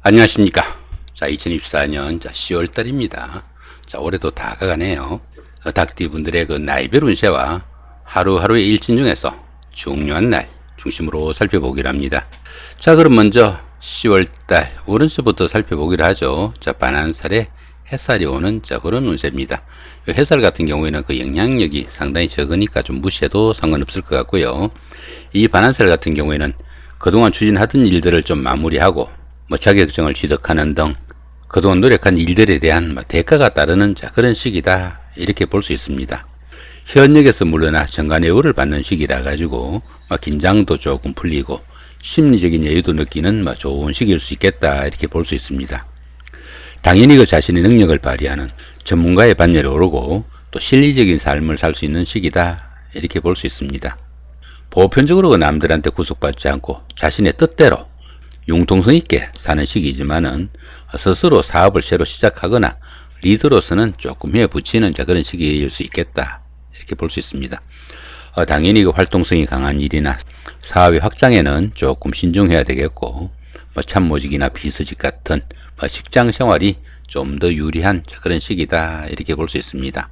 안녕하십니까. 자, 2024년 10월 달입니다. 자, 올해도 다가가네요. 닭띠 분들의 그 나이별 운세와 하루하루의 일진 중에서 중요한 날 중심으로 살펴보기로 합니다. 자, 그럼 먼저 10월 달 오른쪽부터 살펴보기로 하죠. 자, 반한살에 햇살이 오는 그런 운세입니다. 햇살 같은 경우에는 그 영향력이 상당히 적으니까 좀 무시해도 상관없을 것 같고요. 이 반한살 같은 경우에는 그동안 추진하던 일들을 좀 마무리하고 자격증을 취득하는 등 그동안 노력한 일들에 대한 대가가 따르는 그런 시기다, 이렇게 볼 수 있습니다. 현역에서 물러나 정관예우를 받는 시기라 가지고 긴장도 조금 풀리고 심리적인 여유도 느끼는 좋은 시기일 수 있겠다, 이렇게 볼 수 있습니다. 당연히 그 자신의 능력을 발휘하는 전문가의 반열에 오르고 또 실리적인 삶을 살 수 있는 시기다, 이렇게 볼 수 있습니다. 보편적으로 남들한테 구속받지 않고 자신의 뜻대로 융통성 있게 사는 시기이지만은 스스로 사업을 새로 시작하거나 리더로서는 조금 힘에 붙이는 그런 시기일 수 있겠다, 이렇게 볼 수 있습니다. 당연히 그 활동성이 강한 일이나 사업의 확장에는 조금 신중해야 되겠고, 참모직이나 비서직 같은 직장 생활이 좀 더 유리한 그런 시기다, 이렇게 볼 수 있습니다.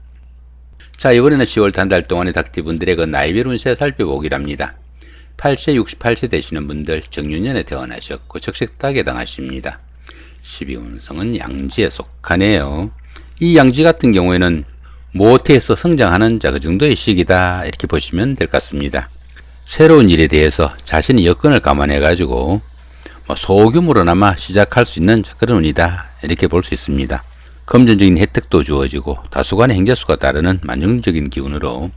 자, 이번에는 10월 한 달 동안의 닭띠분들의 그 나이별 운세 살펴보기로 합니다. 8세, 68세 되시는 분들 정유년에 태어나셨고 적색닭에 해당하십니다. 12운성은 양지에 속하네요. 이 양지 같은 경우에는 모태에서 성장하는 그 정도의 시기다, 이렇게 보시면 될 것 같습니다. 새로운 일에 대해서 자신의 여건을 감안해 가지고 소규모로나마 시작할 수 있는 그런 운이다, 이렇게 볼 수 있습니다. 금전적인 혜택도 주어지고 다수간의 행재수가 따르는 만능적인 기운으로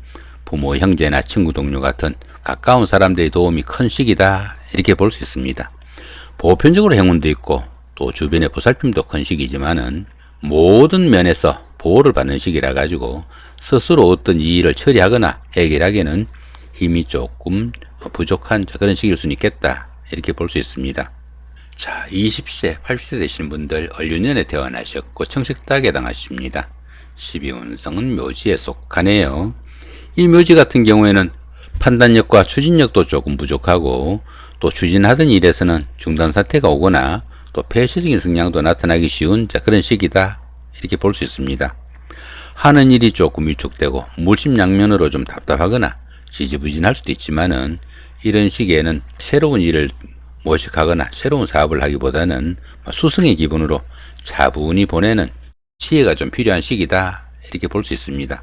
부모, 형제나 친구, 동료 같은 가까운 사람들의 도움이 큰 시기다, 이렇게 볼 수 있습니다. 보편적으로 행운도 있고 또 주변의 보살핌도 큰 시기지만은 모든 면에서 보호를 받는 시기라 가지고 스스로 어떤 일을 처리하거나 해결하기에는 힘이 조금 부족한 그런 시기일 수는 있겠다, 이렇게 볼 수 있습니다. 자, 20세, 80세 되시는 분들 을유년에 태어나셨고 청색닭에 해당하십니다. 12운성은 묘지에 속하네요. 이 묘지 같은 경우에는 판단력과 추진력도 조금 부족하고 또 추진하던 일에서는 중단 사태가 오거나 또 폐쇄적인 성향도 나타나기 쉬운 그런 시기다, 이렇게 볼 수 있습니다. 하는 일이 조금 위축되고 물심양면으로 좀 답답하거나 지지부진할 수도 있지만은 이런 시기에는 새로운 일을 모색하거나 새로운 사업을 하기보다는 수승의 기분으로 차분히 보내는 지혜가 좀 필요한 시기다, 이렇게 볼 수 있습니다.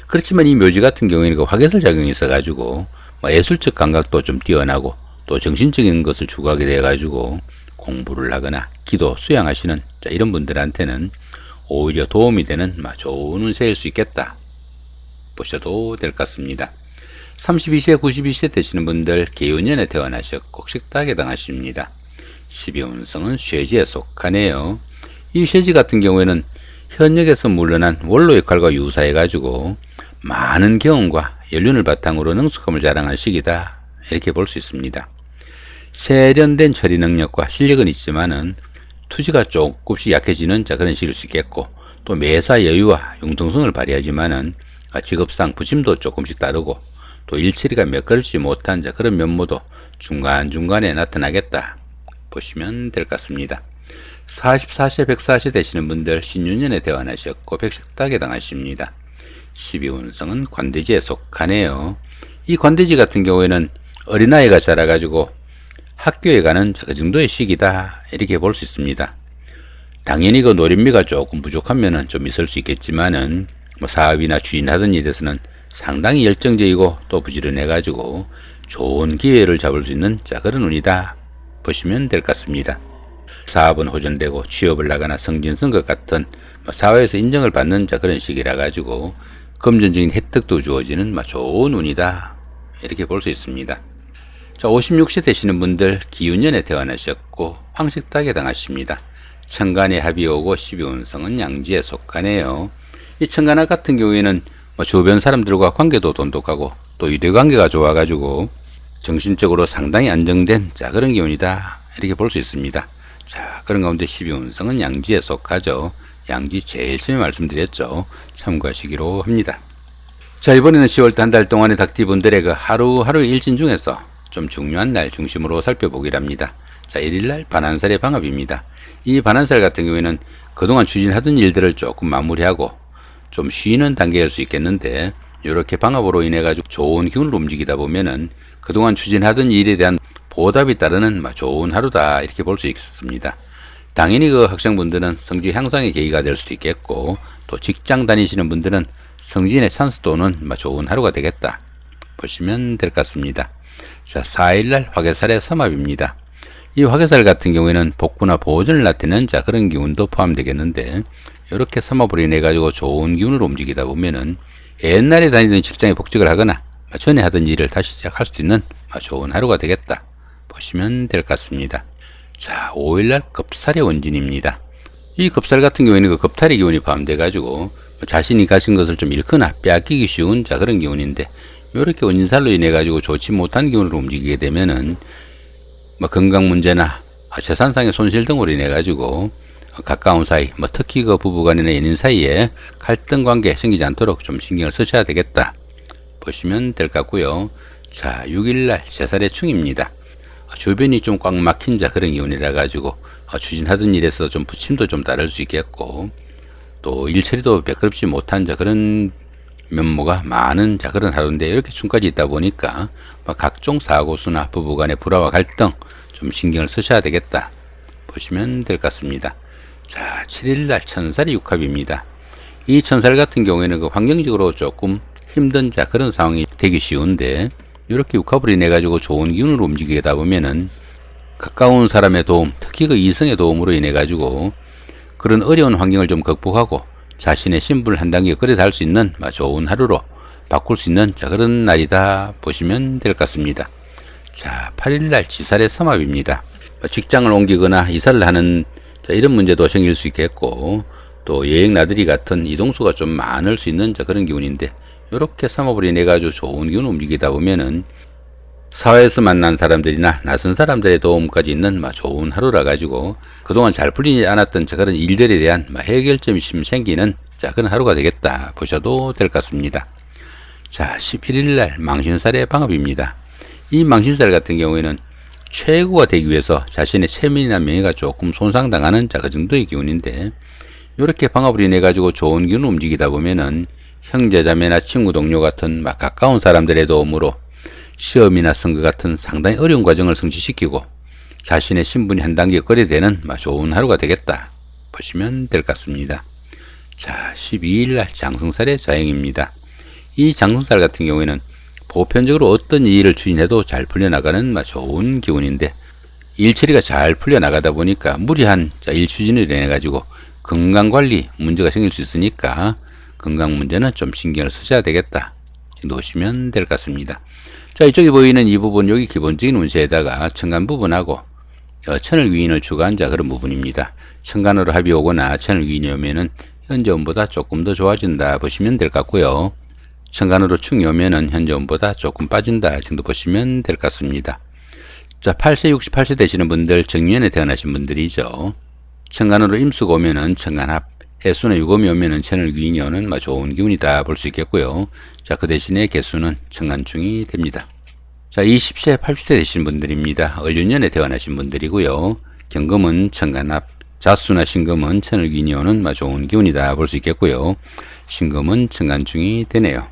그렇지만 이 묘지 같은 경우에는 그 화개설 작용이 있어 가지고 예술적 감각도 좀 뛰어나고 또 정신적인 것을 추구하게 돼 가지고 공부를 하거나 기도, 수양하시는 이런 분들한테는 오히려 도움이 되는 좋은 운세일 수 있겠다, 보셔도 될 것 같습니다. 32세, 92세 되시는 분들 계운년에 태어나셨고 식탁에 해당하십니다. 12운성은 쇠지에 속하네요. 이 쇠지 같은 경우에는 현역에서 물러난 원로 역할과 유사해 가지고 많은 경험과 연륜을 바탕으로 능숙함을 자랑할 시기다, 이렇게 볼 수 있습니다. 세련된 처리 능력과 실력은 있지만은 투지가 조금씩 약해지는 그런 시기일 수 있겠고 또 매사 여유와 융통성을 발휘하지만은 직업상 부심도 조금씩 따르고 또 일처리가 매끄럽지 못한 그런 면모도 중간중간에 나타나겠다, 보시면 될 것 같습니다. 44세, 104세 되시는 분들 신유년에 태어나셨고 백색닭에 해당하십니다. 12운성은 관대지에 속하네요. 이 관대지 같은 경우에는 어린아이가 자라가지고 학교에 가는 그 정도의 시기다, 이렇게 볼 수 있습니다. 당연히 그 노린미가 조금 부족한 면은 좀 있을 수 있겠지만은 사업이나 추진하던 일에서는 상당히 열정적이고 또 부지런해 가지고 좋은 기회를 잡을 수 있는 그런 운이다, 보시면 될 것 같습니다. 사업은 호전되고 취업을 하거나 승진선 것 같은 사회에서 인정을 받는 그런 시기라 가지고 금전적인 혜택도 주어지는 좋은 운이다, 이렇게 볼 수 있습니다. 자, 56세 되시는 분들 기운년에 태어나셨고 황식닭에 해당하십니다. 천간에 합이 오고 12운성은 양지에 속하네요. 이 천간합 같은 경우에는 주변 사람들과 관계도 돈독하고 또 유대관계가 좋아가지고 정신적으로 상당히 안정된 그런 기운이다, 이렇게 볼 수 있습니다. 자, 그런 가운데 12운성은 양지에 속하죠. 양지 제일 처음에 말씀드렸죠. 참고하시기로 합니다. 자, 이번에는 10월 한 달 동안의 닭띠분들의 그 하루하루 일진 중에서 좀 중요한 날 중심으로 살펴보기로 합니다. 자, 1일날 반환살의 방합입니다. 이 반환살 같은 경우에는 그동안 추진하던 일들을 조금 마무리하고 좀 쉬는 단계일 수 있겠는데, 이렇게 방합으로 인해 가지고 좋은 기운으로 움직이다 보면은 그동안 추진하던 일에 대한 보답이 따르는 좋은 하루다, 이렇게 볼 수 있습니다. 당연히 그 학생분들은 성적 향상의 계기가 될 수도 있겠고, 또 직장 다니시는 분들은 성진의 찬스도 오는 좋은 하루가 되겠다 보시면 될 것 같습니다. 자, 4일날 화개살의 삼합입니다. 이 화개살 같은 경우에는 복부나 보존을 나타내는 그런 기운도 포함되겠는데, 이렇게 삼합으로 인해 가지고 좋은 기운으로 움직이다 보면은 옛날에 다니던 직장에 복직을 하거나 전에 하던 일을 다시 시작할 수 있는 좋은 하루가 되겠다 보시면 될 것 같습니다. 자, 5일날 급살의 원진입니다. 이 급살 같은 경우에는 그 급탈의 기운이 포함돼 가지고 자신이 가진 것을 좀 잃거나 빼앗기기 쉬운 그런 기운인데, 이렇게 원진살로 인해 가지고 좋지 못한 기운으로 움직이게 되면은 건강 문제나 재산상의 손실 등으로 인해 가지고 가까운 사이, 특히 그 부부간이나 연인 사이에 갈등 관계 생기지 않도록 좀 신경을 쓰셔야 되겠다 보시면 될 것 같고요. 자, 6일날 제살의 충입니다. 주변이 좀 꽉 막힌 그런 기운이라 가지고 추진하던 일에서 좀 부침도 좀 따를 수 있겠고, 또 일처리도 매끄럽지 못한 그런 면모가 많은 그런 하루인데, 이렇게 충까지 있다 보니까 각종 사고수나 부부간의 불화와 갈등 좀 신경을 쓰셔야 되겠다 보시면 될 것 같습니다. 자, 7일날 천살이 육합입니다. 이 천살 같은 경우에는 그 환경적으로 조금 힘든 그런 상황이 되기 쉬운데, 이렇게 육합으로 인해 가지고 좋은 기운으로 움직이다 보면은 가까운 사람의 도움, 특히 그 이성의 도움으로 인해 가지고 그런 어려운 환경을 좀 극복하고 자신의 신분을 한 단계 끌어 달 수 있는 좋은 하루로 바꿀 수 있는 그런 날이다 보시면 될 것 같습니다. 자, 8일날 지살의 삼합입니다. 직장을 옮기거나 이사를 하는 이런 문제도 생길 수 있겠고, 또 여행 나들이 같은 이동수가 좀 많을 수 있는 그런 기운인데, 이렇게 삼합으로 인해 가지고 좋은 기운을 움직이다 보면은 사회에서 만난 사람들이나 낯선 사람들의 도움까지 있는 좋은 하루라 가지고 그동안 잘 풀리지 않았던 그런 일들에 대한 해결점이 생기는 그런 하루가 되겠다 보셔도 될 것 같습니다. 자, 11일날 망신살의 방합입니다. 이 망신살 같은 경우에는 최고가 되기 위해서 자신의 체면이나 명예가 조금 손상당하는 그 정도의 기운인데, 이렇게 방합으로 인해 가지고 좋은 기운을 움직이다 보면은 형제자매나 친구 동료 같은 가까운 사람들의 도움으로 시험이나 선거 같은 상당히 어려운 과정을 성취시키고 자신의 신분이 한 단계 거래되는 좋은 하루가 되겠다 보시면 될 것 같습니다. 자, 12일날 장성살의 자행입니다. 이 장성살 같은 경우에는 보편적으로 어떤 일을 추진해도 잘 풀려나가는 좋은 기운인데, 일처리가 잘 풀려나가다 보니까 무리한 일 추진을 인해 가지고 건강관리 문제가 생길 수 있으니까 건강 문제는 좀 신경을 쓰셔야 되겠다 놓으시면 될 것 같습니다. 자, 이쪽에 보이는 이 부분, 여기 기본적인 운세에다가 천간 부분하고 천을귀인을 추가한 그런 부분입니다. 천간으로 합이 오거나 천을귀인이 오면은 현재운보다 조금 더 좋아진다 보시면 될 것 같고요. 천간으로 충이 오면은 현재운보다 조금 빠진다 정도 보시면 될 것 같습니다. 자, 8세 68세 되시는 분들, 정년에 태어나신 분들이죠. 천간으로 임수가 오면은 천간합, 해수나 유금이 오면은 천을귀인이 오는 좋은 기운이다 볼 수 있겠고요. 자, 그 대신에 개수는 천간충이 됩니다. 자, 20세 80세 되신 분들입니다. 을유년에 태어나신 분들이고요. 경금은 천간합, 자수나 신금은 천을귀인이 오는 좋은 기운이다 볼 수 있겠고요. 신금은 천간충이 되네요.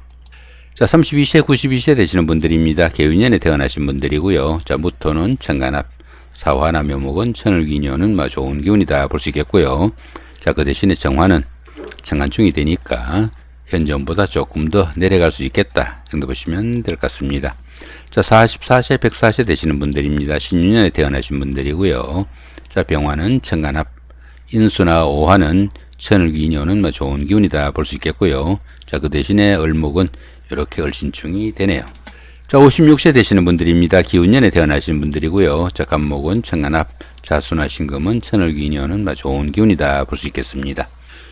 자, 32세 92세 되시는 분들입니다. 개유년에 태어나신 분들이고요. 자, 무토는 천간합, 사화나 묘목은 천을귀인이 오는 좋은 기운이다 볼 수 있겠고요. 자, 그 대신에 정화는 천간충이 되니까 현재운보다 조금 더 내려갈 수 있겠다 정도 보시면 될 것 같습니다. 자, 44세 104세 되시는 분들입니다. 신유년에 태어나신 분들이고요. 자, 병화는 천간합, 인수나 오화는 천을귀인이 오는 좋은 기운이다 볼 수 있겠고요. 자, 그 대신에 을목은 이렇게 을신충이 되네요. 자, 56세 되시는 분들입니다. 기운년에 태어나신 분들이고요. 자, 간목은 천간합, 자수나 신금은 천을귀인이 오는 좋은 기운이다 볼 수 있겠습니다.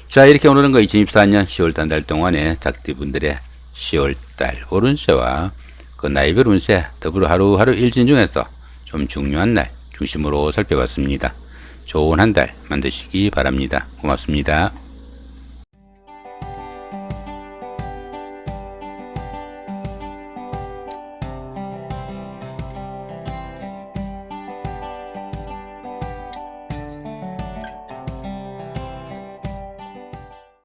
자, 이렇게 오늘은 2024년 10월달 한 달 동안의 닭띠분들의 10월달 오른세와 그 나이별 운세 더불어 하루하루 일진 중에서 좀 중요한 날 중심으로 살펴봤습니다. 좋은 한 달 만드시기 바랍니다. 고맙습니다.